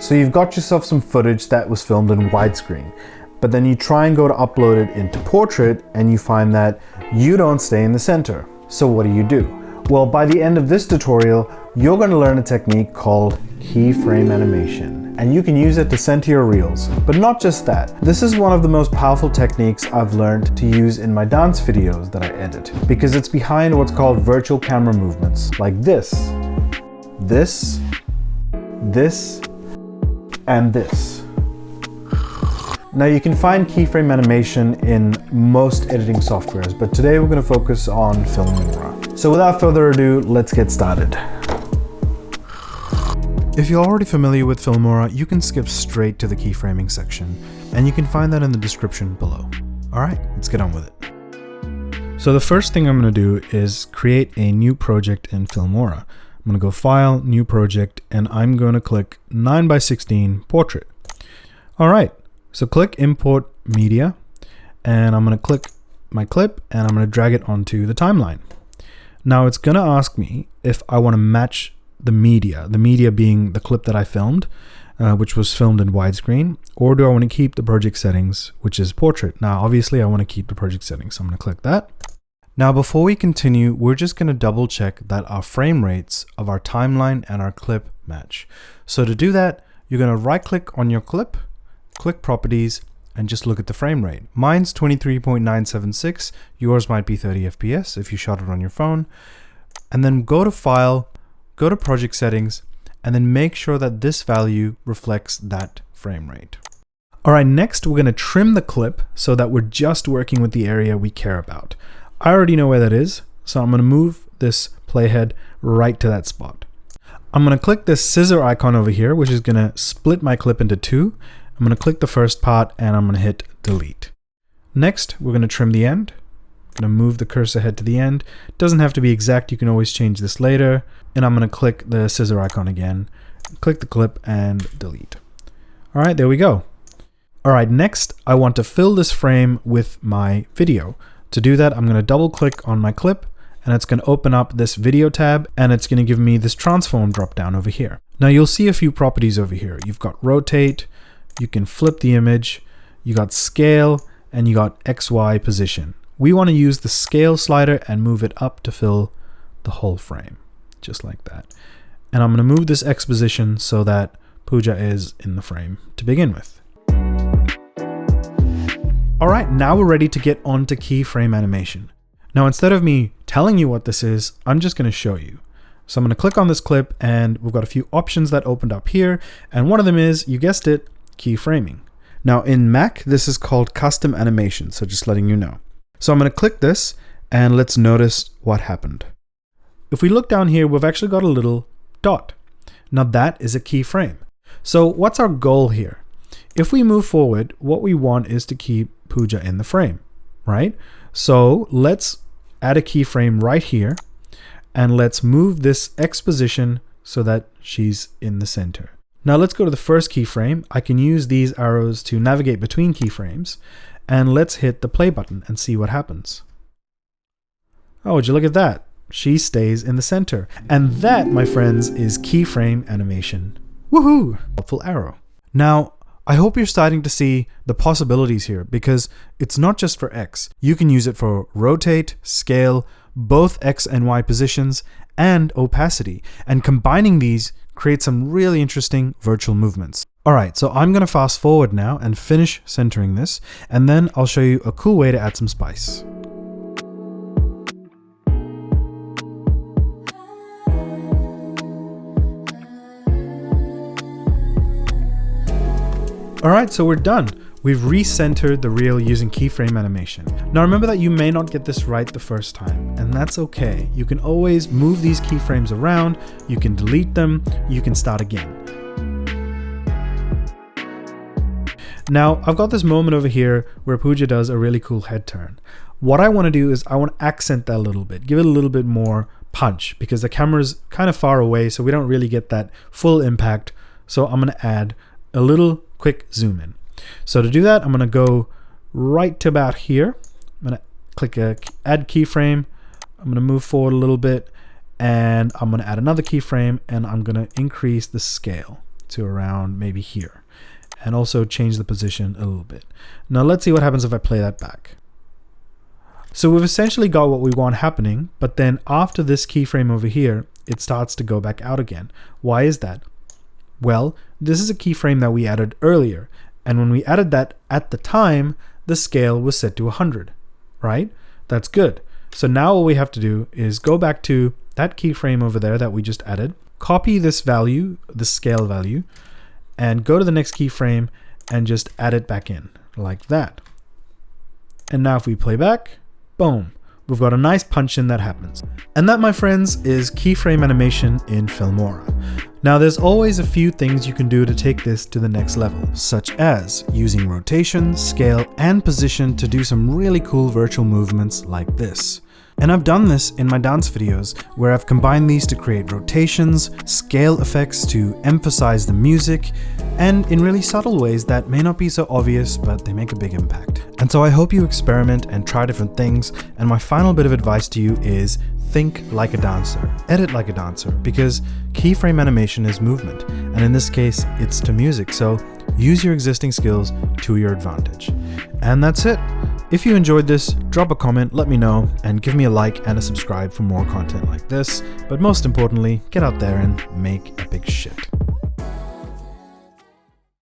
So you've got yourself some footage that was filmed in widescreen, but then you try and go to upload it into portrait and you find that you don't stay in the center. So what do? Well, by the end of this tutorial, you're going to learn a technique called keyframe animation, and you can use it to center your reels. But not just that. This is one of the most powerful techniques I've learned to use in my dance videos that I edit, because it's behind what's called virtual camera movements, like this, and this. Now you can find keyframe animation in most editing softwares, but today we're going to focus on Filmora. So without further ado, let's get started. If you're already familiar with Filmora, you can skip straight to the keyframing section, and you can find that in the description below. Alright, let's get on with it. So the first thing I'm going to do is create a new project in Filmora. I'm going to go File, New Project, and I'm going to click 9:16 Portrait. Alright, so click Import Media, and I'm going to click my clip, and I'm going to drag it onto the timeline. Now it's going to ask me if I want to match the media being the clip that I filmed, which was filmed in widescreen, or do I want to keep the project settings, which is portrait. Now obviously I want to keep the project settings, so I'm going to click that. Now before we continue, we're just going to double check that our frame rates of our timeline and our clip match. So to do that, you're going to right click on your clip, click properties, and just look at the frame rate. Mine's 23.976, yours might be 30 FPS if you shot it on your phone. And then go to File, go to Project Settings, and then make sure that this value reflects that frame rate. All right, next we're gonna trim the clip so that we're just working with the area we care about. I already know where that is, so I'm gonna move this playhead right to that spot. I'm gonna click this scissor icon over here, which is gonna split my clip into two. I'm going to click the first part and I'm going to hit delete. Next, we're going to trim the end. I'm going to move the cursor head to the end. It doesn't have to be exact. You can always change this later. And I'm going to click the scissor icon again, click the clip and delete. All right, there we go. All right, next I want to fill this frame with my video. To do that, I'm going to double click on my clip and it's going to open up this video tab and it's going to give me this transform drop down over here. Now you'll see a few properties over here. You've got rotate, you can flip the image, you got scale, and you got XY position. We want to use the scale slider and move it up to fill the whole frame, just like that. And I'm going to move this X position so that Pooja is in the frame to begin with. All right, now we're ready to get on to keyframe animation. Now, instead of me telling you what this is, I'm just going to show you. So I'm going to click on this clip and we've got a few options that opened up here. And one of them is, you guessed it, keyframing. Now in Mac, this is called custom animation, so just letting you know. So I'm going to click this and let's notice what happened. If we look down here, we've actually got a little dot. Now that is a keyframe. So what's our goal here? If we move forward, what we want is to keep Pooja in the frame, right? So let's add a keyframe right here and let's move this X position so that she's in the center. Now let's go to the first keyframe. I can use these arrows to navigate between keyframes, and let's hit the play button and see what happens. Oh, would you look at that? She stays in the center. And that, my friends, is keyframe animation. Woohoo! Helpful arrow. Now, I hope you're starting to see the possibilities here, because it's not just for X. You can use it for rotate, scale, both X and Y positions, and opacity. And combining these create some really interesting virtual movements. All right, so I'm gonna fast forward now and finish centering this, and then I'll show you a cool way to add some spice. All right, so we're done. We've recentered the reel using keyframe animation. Now remember that you may not get this right the first time, and that's okay. You can always move these keyframes around, you can delete them, you can start again. Now I've got this moment over here where Pooja does a really cool head turn. What I want to do is I want to accent that a little bit, give it a little bit more punch, because the camera's kind of far away, so we don't really get that full impact. So I'm going to add a little quick zoom in. So to do that, I'm going to go right to about here. I'm going to click add keyframe. I'm going to move forward a little bit, and I'm going to add another keyframe, and I'm going to increase the scale. to around maybe here, and also change the position a little bit. Now let's see what happens if I play that back. So we've essentially got what we want happening, but then after this keyframe over here, it starts to go back out again. Why is that? Well, this is a keyframe that we added earlier, and when we added that at the time, the scale was set to 100, right? That's good. So now what we have to do is go back to that keyframe over there that we just added, copy this value, the scale value, and go to the next keyframe and just add it back in like that. And now if we play back, boom, we've got a nice punch in that happens. And that, my friends, is keyframe animation in Filmora. Now there's always a few things you can do to take this to the next level, such as using rotation, scale, and position to do some really cool virtual movements like this. And I've done this in my dance videos where I've combined these to create rotations, scale effects to emphasize the music, and in really subtle ways that may not be so obvious, but they make a big impact. And so I hope you experiment and try different things, and my final bit of advice to you is think like a dancer, edit like a dancer, because keyframe animation is movement, and in this case, it's to music, so use your existing skills to your advantage. And that's it. If you enjoyed this, drop a comment, let me know, and give me a like and a subscribe for more content like this. But most importantly, get out there and make epic shit.